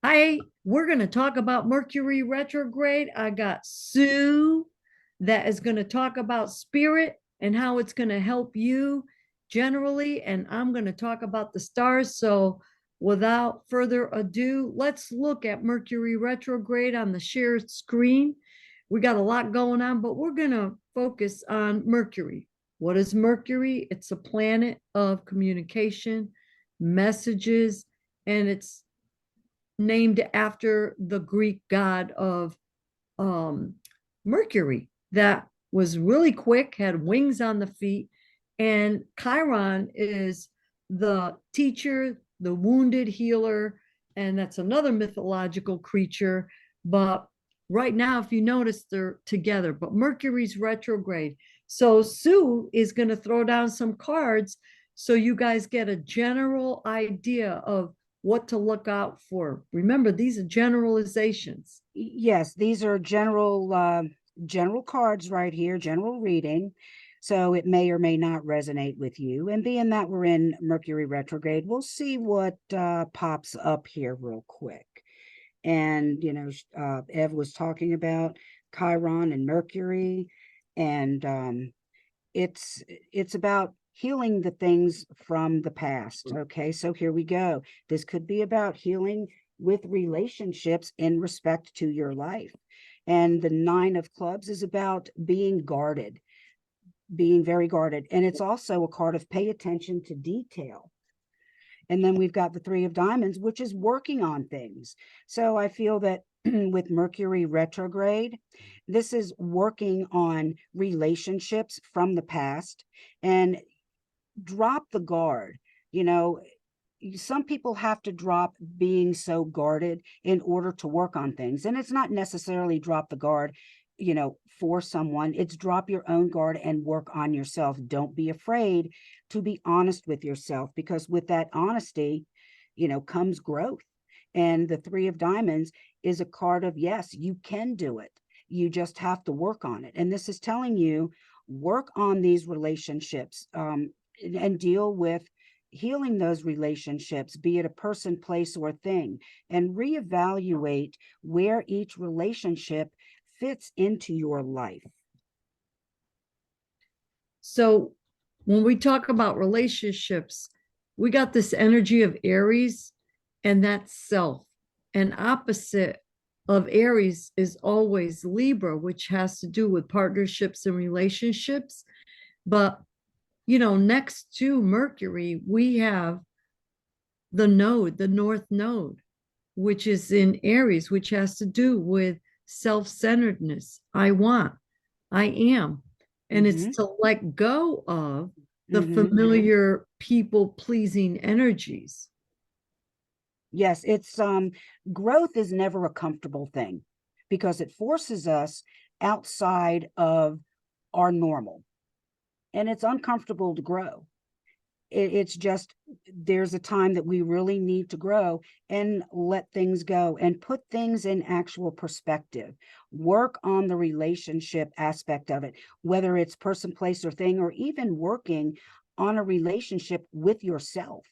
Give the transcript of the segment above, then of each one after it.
We're going to talk about Mercury retrograde. I got Sue that is going to talk about spirit and how it's going to help you generally, and I'm going to talk about the stars. So without further ado, let's look at Mercury retrograde on the shared screen. We got a lot going on, but we're going to focus on Mercury. What is Mercury? It's a planet of communication, messages, and it's named after the Greek god of um, Mercury that was really quick, had wings on the feet. And Chiron is the teacher, the wounded healer, and that's another mythological creature. But right now, if you notice, they're together, but Mercury's retrograde. So Sue is going to throw down some cards so you guys get a general idea of what to look out for. Remember, these are generalizations. Yes, these are general cards right here, general reading. So it may or may not resonate with you. And being that we're in Mercury retrograde, we'll see what pops up here real quick. And, Ev was talking about Chiron and Mercury, and it's about healing the things from the past. Okay, so here we go. This could be about healing with relationships in respect to your life. And the Nine of Clubs is about being guarded, being very guarded. And it's also a card of pay attention to detail. And then we've got the Three of Diamonds, which is working on things. So I feel that with Mercury retrograde, this is working on relationships from the past and drop the guard. Some people have to drop being so guarded in order to work on things. And it's not necessarily drop the guard, for someone. It's drop your own guard and work on yourself. Don't be afraid to be honest with yourself, because with that honesty, comes growth. And the Three of Diamonds is a card of, yes, you can do it. You just have to work on it. And this is telling you, work on these relationships and deal with healing those relationships, be it a person, place, or thing, and reevaluate where each relationship fits into your life. So when we talk about relationships, we got this energy of Aries, and that's self. And opposite of Aries is always Libra, which has to do with partnerships and relationships. But, next to Mercury, we have the node, the North Node, which is in Aries, which has to do with self-centeredness. I want, I am. And it's to let go of the familiar people-pleasing energies. Yes, it's growth is never a comfortable thing because it forces us outside of our normal. And it's uncomfortable to grow. It's just, there's a time that we really need to grow and let things go and put things in actual perspective. Work on the relationship aspect of it, whether it's person, place, or thing, or even working on a relationship with yourself.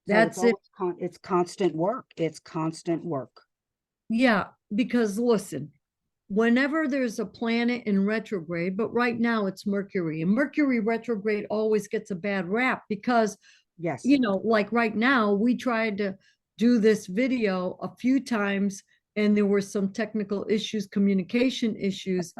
That's it. It's constant work. It's constant work. Yeah, because listen, whenever there's a planet in retrograde, but right now it's Mercury, and Mercury retrograde always gets a bad rap because, yes, like right now, we tried to do this video a few times and there were some technical issues, communication issues.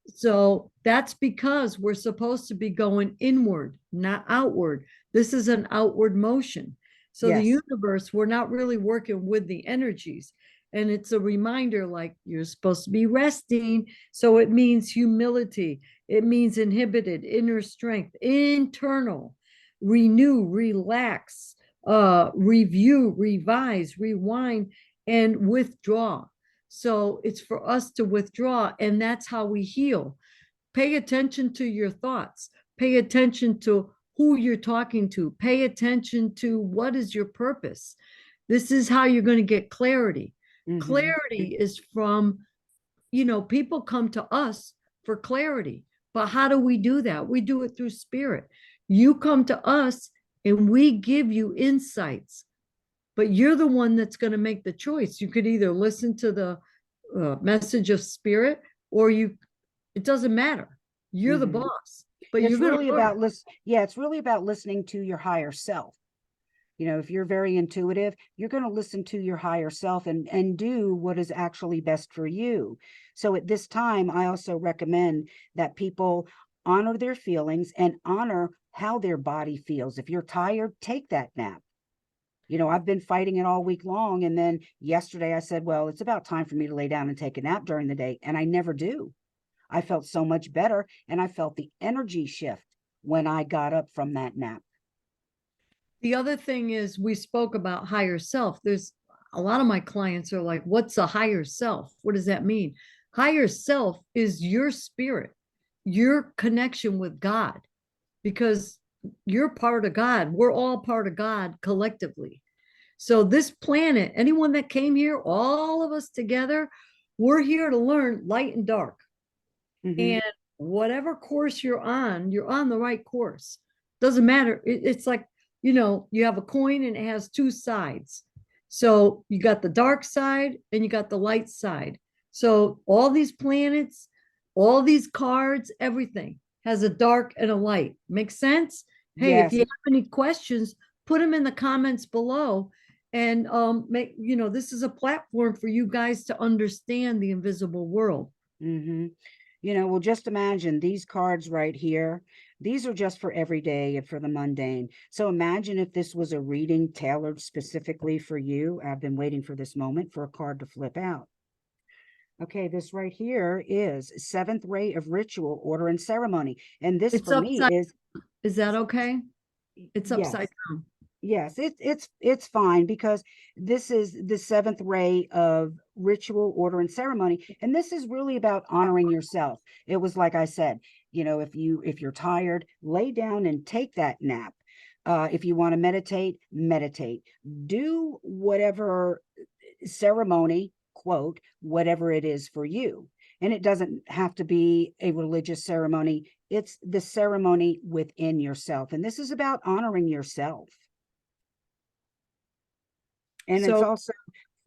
So that's because we're supposed to be going inward, not outward. This is an outward motion. So the universe, we're not really working with the energies. And it's a reminder, like, you're supposed to be resting. So it means humility. It means inhibited, inner strength, internal, renew, relax, review, revise, rewind, and withdraw. So it's for us to withdraw, and that's how we heal. Pay attention to your thoughts. Pay attention to who you're talking to. Pay attention to what is your purpose. This is how you're going to get clarity. Clarity is from, people come to us for clarity. But how do we do that? We do it through spirit. You come to us and we give you insights but you're the one that's going to make the choice. You could either listen to the message of spirit, or it doesn't matter. You're the boss, but It's you're going really to learn. about it's really about listening to your higher self. You know, if you're very intuitive, you're going to listen to your higher self and do what is actually best for you. So at this time, I also recommend that people honor their feelings and honor how their body feels. If you're tired, take that nap. You know, I've been fighting it all week long. And then yesterday I said, well, it's about time for me to lay down and take a nap during the day. And I never do. I felt so much better. And I felt the energy shift when I got up from that nap. The other thing is, we spoke about higher self. There's a lot of my clients are like, what's a higher self? What does that mean? Higher self is your spirit, your connection with God, because you're part of God. We're all part of God collectively. So this planet, anyone that came here, all of us together, we're here to learn light and dark. Mm-hmm. And whatever course you're on the right course. Doesn't matter. It's like, you have a coin and it has two sides. So you got the dark side and you got the light side. So all these planets, all these cards, everything has a dark and a light. Makes sense? Hey, if Yes. you have any questions, put them in the comments below. And this is a platform for you guys to understand the invisible world. Mm-hmm. You know, well, just imagine these cards right here. These are just for every day and for the mundane. So imagine if this was a reading tailored specifically for you. I've been waiting for this moment for a card to flip out. Okay, this right here is seventh ray of ritual, order, and ceremony. And this It's for me upside. is, Is that okay? It's upside yes, down. yes, it's fine because this is the seventh ray of ritual, order, and ceremony. And this is really about honoring yourself. It was like I said, you know, if you're tired, lay down and take that nap. If you want to meditate, meditate. Do whatever ceremony, quote, whatever it is for you. And it doesn't have to be a religious ceremony. It's the ceremony within yourself. And this is about honoring yourself. And it's So, also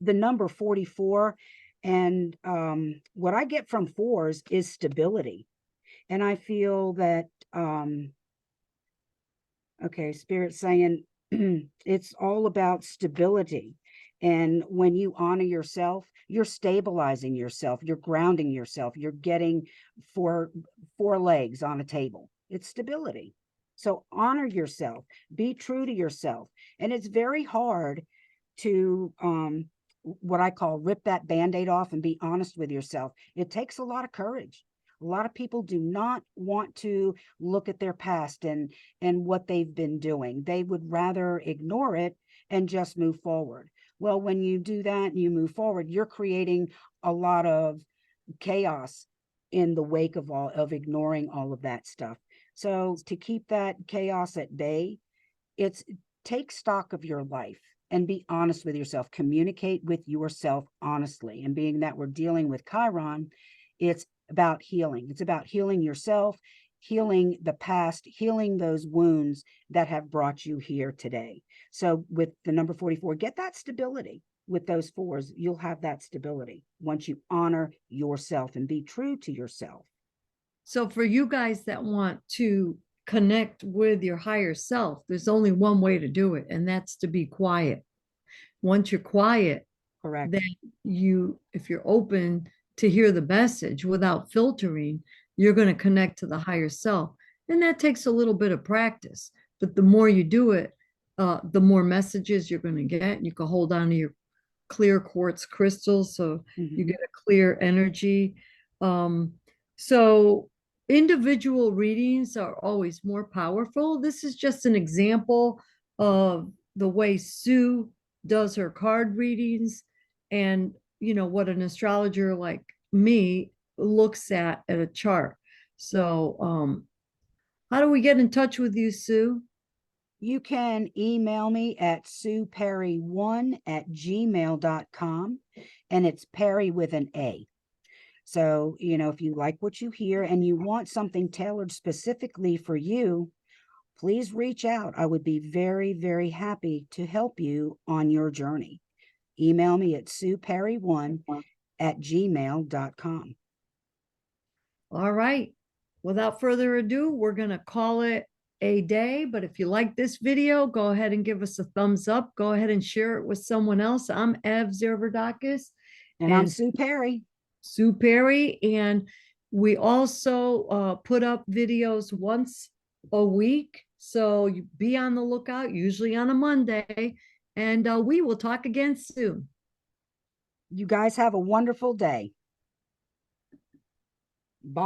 the number 44. And what I get from fours is stability. And I feel that, okay, Spirit saying it's all about stability. And when you honor yourself, you're stabilizing yourself, you're grounding yourself, you're getting four legs on a table. It's stability. So honor yourself, be true to yourself. And it's very hard to what I call rip that band-aid off and be honest with yourself. It takes a lot of courage. A lot of people do not want to look at their past and what they've been doing. They would rather ignore it and just move forward. Well, when you do that and you move forward, you're creating a lot of chaos in the wake of ignoring all of that stuff. So to keep that chaos at bay, it's take stock of your life and be honest with yourself. Communicate with yourself honestly. And being that we're dealing with Chiron, it's about healing. It's about healing yourself, healing the past, healing those wounds that have brought you here today. So with the number 44, get that stability. With those fours, you'll have that stability once you honor yourself and be true to yourself. so for you guys that want to connect with your higher self, there's only one way to do it, and that's to be quiet. Once you're quiet, Correct. then if you're open to hear the message without filtering, you're going to connect to the higher self. And that takes a little bit of practice. But the more you do it, the more messages you're going to get. You can hold on to your clear quartz crystals so you get a clear energy. So individual readings are always more powerful. This is just an example of the way Sue does her card readings, and what an astrologer like me looks at a chart. So how do we get in touch with you, Sue? You can email me at sueperry1@gmail.com, and it's Perry with an A. So, you know, if you like what you hear and you want something tailored specifically for you, please reach out. I would be very, very happy to help you on your journey. Email me at sueperry1@gmail.com. All right. Without further ado, we're going to call it a day. But if you like this video, go ahead and give us a thumbs up. Go ahead and share it with someone else. I'm Ev Zervoudakis. And I'm Sue Perry. Sue Perry. And we also put up videos once a week. So you be on the lookout, usually on a Monday. And we will talk again soon. You guys have a wonderful day. Bye.